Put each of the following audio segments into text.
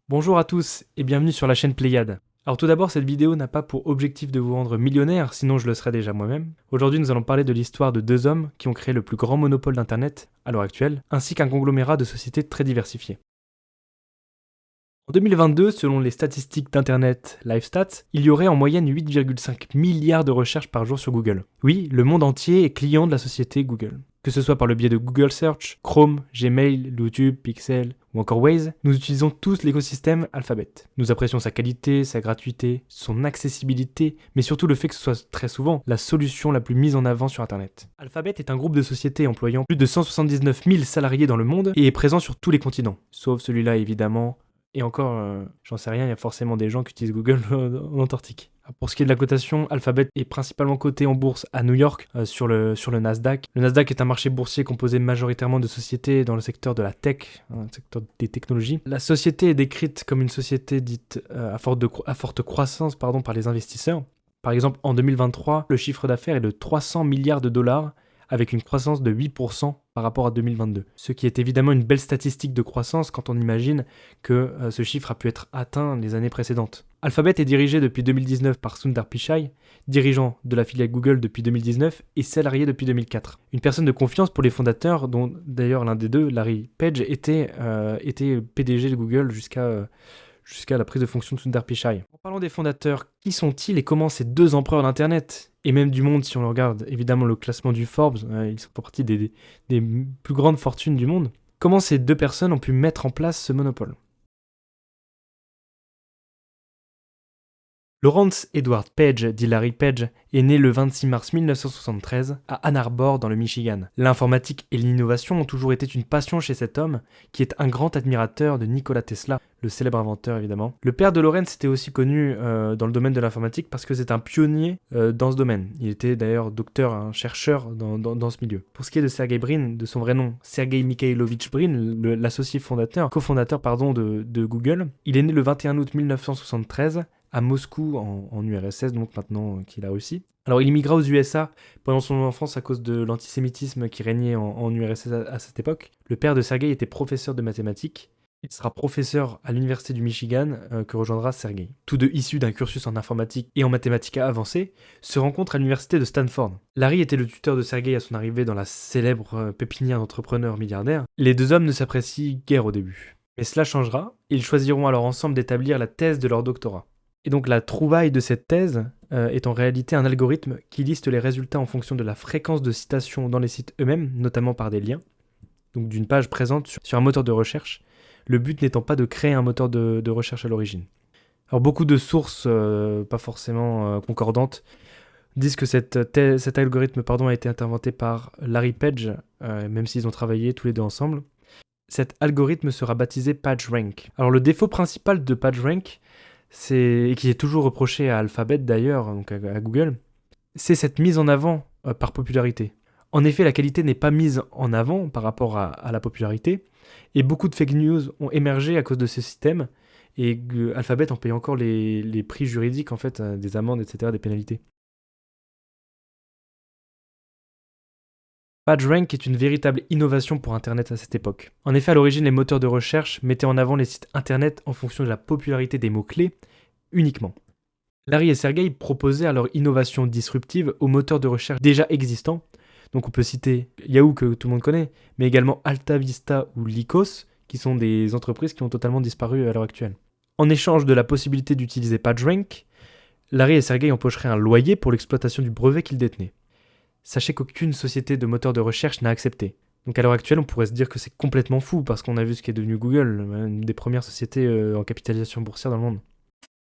Bonjour à tous et bienvenue sur la chaîne Pléiade. Alors tout d'abord, cette vidéo n'a pas pour objectif de vous rendre millionnaire, sinon je le serais déjà moi-même. Aujourd'hui, nous allons parler de l'histoire de deux hommes qui ont créé le plus grand monopole d'Internet à l'heure actuelle, ainsi qu'un conglomérat de sociétés très diversifiées. En 2022, selon les statistiques d'Internet LiveStats, il y aurait en moyenne 8,5 milliards de recherches par jour sur Google. Oui, le monde entier est client de la société Google. Que ce soit par le biais de Google Search, Chrome, Gmail, YouTube, Pixel ou encore Waze, nous utilisons tous l'écosystème Alphabet. Nous apprécions sa qualité, sa gratuité, son accessibilité, mais surtout le fait que ce soit très souvent la solution la plus mise en avant sur Internet. Alphabet est un groupe de sociétés employant plus de 179 000 salariés dans le monde et est présent sur tous les continents, sauf celui-là évidemment. Et encore, j'en sais rien, il y a forcément des gens qui utilisent Google en Antarctique. Pour ce qui est de la cotation, Alphabet est principalement coté en bourse à New York sur le Nasdaq. Le Nasdaq est un marché boursier composé majoritairement de sociétés dans le secteur de la tech, le secteur des technologies. La société est décrite comme une société dite à forte croissance par les investisseurs. Par exemple, en 2023, le chiffre d'affaires est de 300 milliards de dollars avec une croissance de 8% par rapport à 2022. Ce qui est évidemment une belle statistique de croissance quand on imagine que ce chiffre a pu être atteint les années précédentes. Alphabet est dirigé depuis 2019 par Sundar Pichai, dirigeant de la filiale Google depuis 2019 et salarié depuis 2004. Une personne de confiance pour les fondateurs, dont d'ailleurs l'un des deux, Larry Page, était PDG de Google jusqu'à la prise de fonction de Sundar Pichai. En parlant des fondateurs, qui sont-ils et comment ces deux empereurs d'Internet, et même du monde si on le regarde, évidemment le classement du Forbes, ils font partie des plus grandes fortunes du monde, comment ces deux personnes ont pu mettre en place ce monopole? Lawrence Edward Page, dit Larry Page, est né le 26 mars 1973 à Ann Arbor dans le Michigan. L'informatique et l'innovation ont toujours été une passion chez cet homme, qui est un grand admirateur de Nikola Tesla, le célèbre inventeur évidemment. Le père de Lawrence était aussi connu dans le domaine de l'informatique parce que c'est un pionnier dans ce domaine. Il était d'ailleurs docteur, un chercheur dans ce milieu. Pour ce qui est de Sergey Brin, de son vrai nom, Sergey Mikhailovich Brin, l'associé cofondateur de Google, il est né le 21 août 1973 à Moscou en URSS, donc maintenant qu'il a réussi. Alors il immigra aux USA pendant son enfance à cause de l'antisémitisme qui régnait en URSS à cette époque. Le père de Sergei était professeur de mathématiques. Il sera professeur à l'université du Michigan que rejoindra Sergei. Tous deux issus d'un cursus en informatique et en mathématiques avancées, se rencontrent à l'université de Stanford. Larry était le tuteur de Sergei à son arrivée dans la célèbre pépinière d'entrepreneurs milliardaires. Les deux hommes ne s'apprécient guère au début. Mais cela changera, ils choisiront alors ensemble d'établir la thèse de leur doctorat. Et donc la trouvaille de cette thèse est en réalité un algorithme qui liste les résultats en fonction de la fréquence de citation dans les sites eux-mêmes, notamment par des liens, donc d'une page présente sur un moteur de recherche, le but n'étant pas de créer un moteur de recherche à l'origine. Alors beaucoup de sources, pas forcément concordantes, disent que cet algorithme a été inventé par Larry Page, même s'ils ont travaillé tous les deux ensemble. Cet algorithme sera baptisé PageRank. Alors le défaut principal de PageRank, et qui est toujours reproché à Alphabet d'ailleurs, donc à Google, c'est cette mise en avant par popularité. En effet, la qualité n'est pas mise en avant par rapport à la popularité, et beaucoup de fake news ont émergé à cause de ce système, et Alphabet en paye encore les prix juridiques, en fait, des amendes, etc., des pénalités. PageRank est une véritable innovation pour Internet à cette époque. En effet, à l'origine, les moteurs de recherche mettaient en avant les sites Internet en fonction de la popularité des mots-clés uniquement. Larry et Sergey proposaient alors innovation disruptive aux moteurs de recherche déjà existants. Donc on peut citer Yahoo que tout le monde connaît, mais également AltaVista ou Lycos, qui sont des entreprises qui ont totalement disparu à l'heure actuelle. En échange de la possibilité d'utiliser PageRank, Larry et Sergey empocheraient un loyer pour l'exploitation du brevet qu'ils détenaient. Sachez qu'aucune société de moteur de recherche n'a accepté. Donc à l'heure actuelle, on pourrait se dire que c'est complètement fou parce qu'on a vu ce qui est devenu Google, une des premières sociétés en capitalisation boursière dans le monde.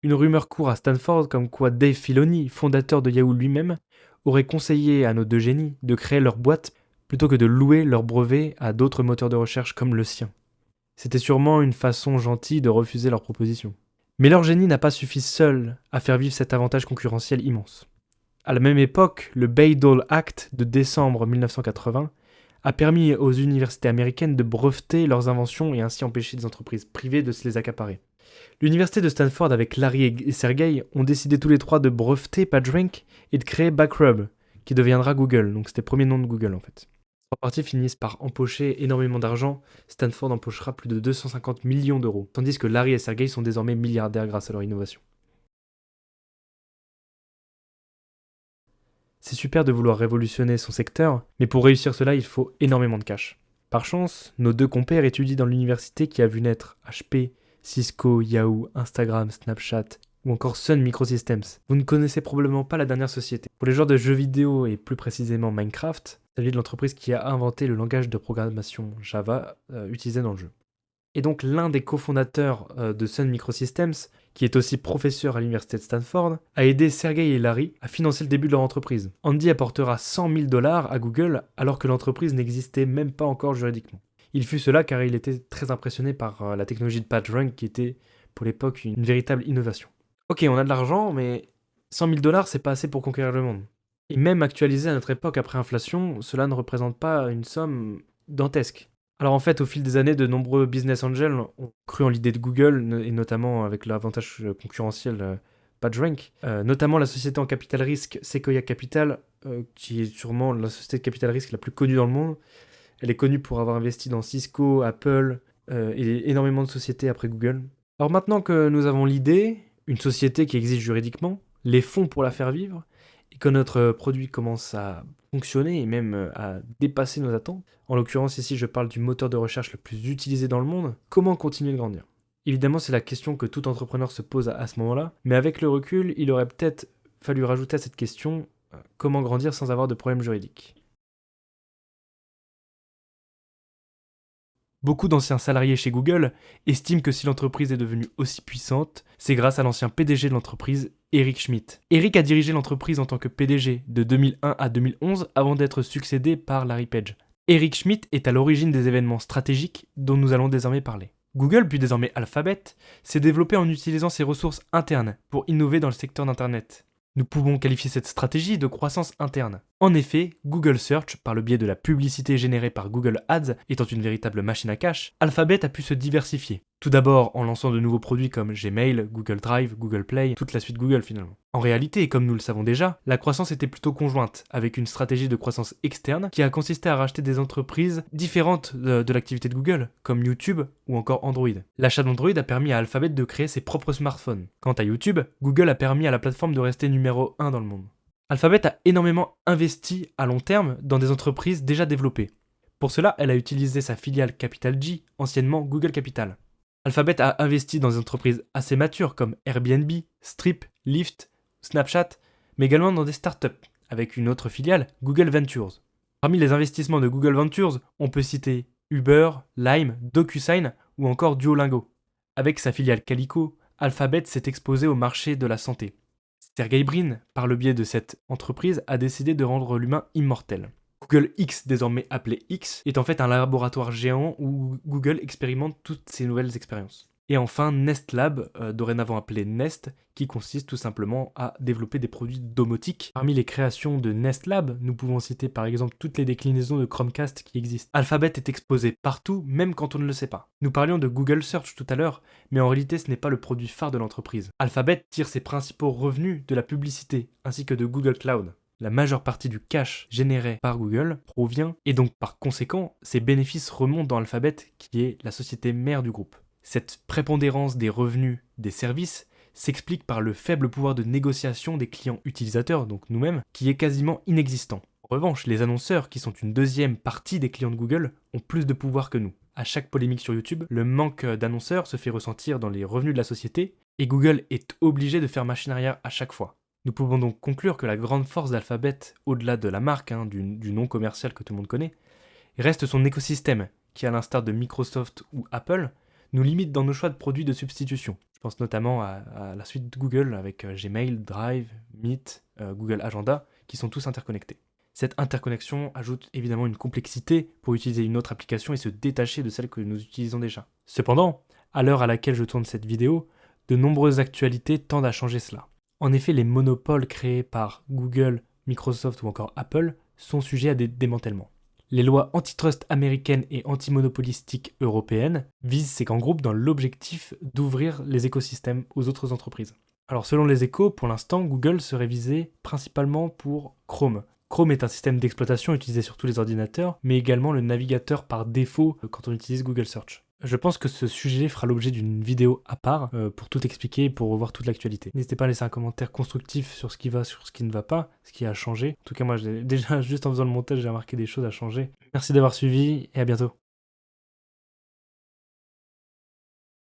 Une rumeur court à Stanford comme quoi Dave Filoni, fondateur de Yahoo lui-même, aurait conseillé à nos deux génies de créer leur boîte plutôt que de louer leur brevet à d'autres moteurs de recherche comme le sien. C'était sûrement une façon gentille de refuser leur proposition. Mais leur génie n'a pas suffi seul à faire vivre cet avantage concurrentiel immense. À la même époque, le Bayh-Dole Act de décembre 1980 a permis aux universités américaines de breveter leurs inventions et ainsi empêcher des entreprises privées de se les accaparer. L'université de Stanford avec Larry et Sergey ont décidé tous les trois de breveter PageRank et de créer Backrub, qui deviendra Google, donc c'était le premier nom de Google en fait. trois parties finissent par empocher énormément d'argent. Stanford empochera plus de 250 millions d'euros, tandis que Larry et Sergey sont désormais milliardaires grâce à leur innovation. C'est super de vouloir révolutionner son secteur, mais pour réussir cela, il faut énormément de cash. Par chance, nos deux compères étudient dans l'université qui a vu naître HP, Cisco, Yahoo, Instagram, Snapchat ou encore Sun Microsystems. Vous ne connaissez probablement pas la dernière société. Pour les joueurs de jeux vidéo et plus précisément Minecraft, il s'agit de l'entreprise qui a inventé le langage de programmation Java utilisé dans le jeu. Et donc l'un des cofondateurs de Sun Microsystems, qui est aussi professeur à l'université de Stanford, a aidé Sergey et Larry à financer le début de leur entreprise. Andy apportera 100 000 dollars à Google alors que l'entreprise n'existait même pas encore juridiquement. Il fut cela car il était très impressionné par la technologie de PageRank qui était pour l'époque une véritable innovation. Ok, on a de l'argent, mais 100 000 dollars c'est pas assez pour conquérir le monde. Et même actualisé à notre époque après inflation, cela ne représente pas une somme dantesque. Alors en fait, au fil des années, de nombreux business angels ont cru en l'idée de Google, et notamment avec l'avantage concurrentiel PageRank, notamment la société en capital risque Sequoia Capital, qui est sûrement la société de capital risque la plus connue dans le monde. Elle est connue pour avoir investi dans Cisco, Apple et énormément de sociétés après Google. Alors maintenant que nous avons l'idée, une société qui existe juridiquement, les fonds pour la faire vivre, et que notre produit commence à fonctionner et même à dépasser nos attentes, en l'occurrence ici je parle du moteur de recherche le plus utilisé dans le monde, comment continuer de grandir? Évidemment c'est la question que tout entrepreneur se pose à ce moment-là, mais avec le recul il aurait peut-être fallu rajouter à cette question comment grandir sans avoir de problèmes juridiques. Beaucoup d'anciens salariés chez Google estiment que si l'entreprise est devenue aussi puissante, c'est grâce à l'ancien PDG de l'entreprise, Eric Schmidt. Eric a dirigé l'entreprise en tant que PDG de 2001 à 2011 avant d'être succédé par Larry Page. Eric Schmidt est à l'origine des événements stratégiques dont nous allons désormais parler. Google, puis désormais Alphabet, s'est développé en utilisant ses ressources internes pour innover dans le secteur d'Internet. Nous pouvons qualifier cette stratégie de croissance interne. En effet, Google Search, par le biais de la publicité générée par Google Ads, étant une véritable machine à cash, Alphabet a pu se diversifier. Tout d'abord en lançant de nouveaux produits comme Gmail, Google Drive, Google Play, toute la suite Google finalement. En réalité, et comme nous le savons déjà, la croissance était plutôt conjointe, avec une stratégie de croissance externe qui a consisté à racheter des entreprises différentes de l'activité de Google, comme YouTube ou encore Android. L'achat d'Android a permis à Alphabet de créer ses propres smartphones. Quant à YouTube, Google a permis à la plateforme de rester numéro 1 dans le monde. Alphabet a énormément investi à long terme dans des entreprises déjà développées. Pour cela, elle a utilisé sa filiale Capital G, anciennement Google Capital. Alphabet a investi dans des entreprises assez matures comme Airbnb, Strip, Lyft, Snapchat, mais également dans des startups, avec une autre filiale, Google Ventures. Parmi les investissements de Google Ventures, on peut citer Uber, Lime, DocuSign ou encore Duolingo. Avec sa filiale Calico, Alphabet s'est exposé au marché de la santé. Sergey Brin, par le biais de cette entreprise, a décidé de rendre l'humain immortel. Google X, désormais appelé X, est en fait un laboratoire géant où Google expérimente toutes ces nouvelles expériences. Et enfin, Nest Lab, dorénavant appelé Nest, qui consiste tout simplement à développer des produits domotiques. Parmi les créations de Nest Lab, nous pouvons citer par exemple toutes les déclinaisons de Chromecast qui existent. Alphabet est exposé partout, même quand on ne le sait pas. Nous parlions de Google Search tout à l'heure, mais en réalité ce n'est pas le produit phare de l'entreprise. Alphabet tire ses principaux revenus de la publicité, ainsi que de Google Cloud. La majeure partie du cash généré par Google provient, et donc par conséquent, ses bénéfices remontent dans Alphabet, qui est la société mère du groupe. Cette prépondérance des revenus des services s'explique par le faible pouvoir de négociation des clients utilisateurs, donc nous-mêmes, qui est quasiment inexistant. En revanche, les annonceurs, qui sont une deuxième partie des clients de Google, ont plus de pouvoir que nous. À chaque polémique sur YouTube, le manque d'annonceurs se fait ressentir dans les revenus de la société, et Google est obligé de faire machine arrière à chaque fois. Nous pouvons donc conclure que la grande force d'Alphabet, au-delà de la marque, du nom commercial que tout le monde connaît, reste son écosystème, qui à l'instar de Microsoft ou Apple, nous limite dans nos choix de produits de substitution. Je pense notamment à la suite de Google avec Gmail, Drive, Meet, Google Agenda, qui sont tous interconnectés. Cette interconnexion ajoute évidemment une complexité pour utiliser une autre application et se détacher de celle que nous utilisons déjà. Cependant, à l'heure à laquelle je tourne cette vidéo, de nombreuses actualités tendent à changer cela. En effet, les monopoles créés par Google, Microsoft ou encore Apple sont sujets à des démantèlements. Les lois antitrust américaines et antimonopolistiques européennes visent ces grands groupes dans l'objectif d'ouvrir les écosystèmes aux autres entreprises. Alors selon les Échos, pour l'instant, Google serait visé principalement pour Chrome. Chrome est un système d'exploitation utilisé sur tous les ordinateurs, mais également le navigateur par défaut quand on utilise Google Search. Je pense que ce sujet fera l'objet d'une vidéo à part pour tout expliquer et pour revoir toute l'actualité. N'hésitez pas à laisser un commentaire constructif sur ce qui va, sur ce qui ne va pas, ce qui a changé. En tout cas, moi, déjà, juste en faisant le montage, j'ai remarqué des choses à changer. Merci d'avoir suivi et à bientôt.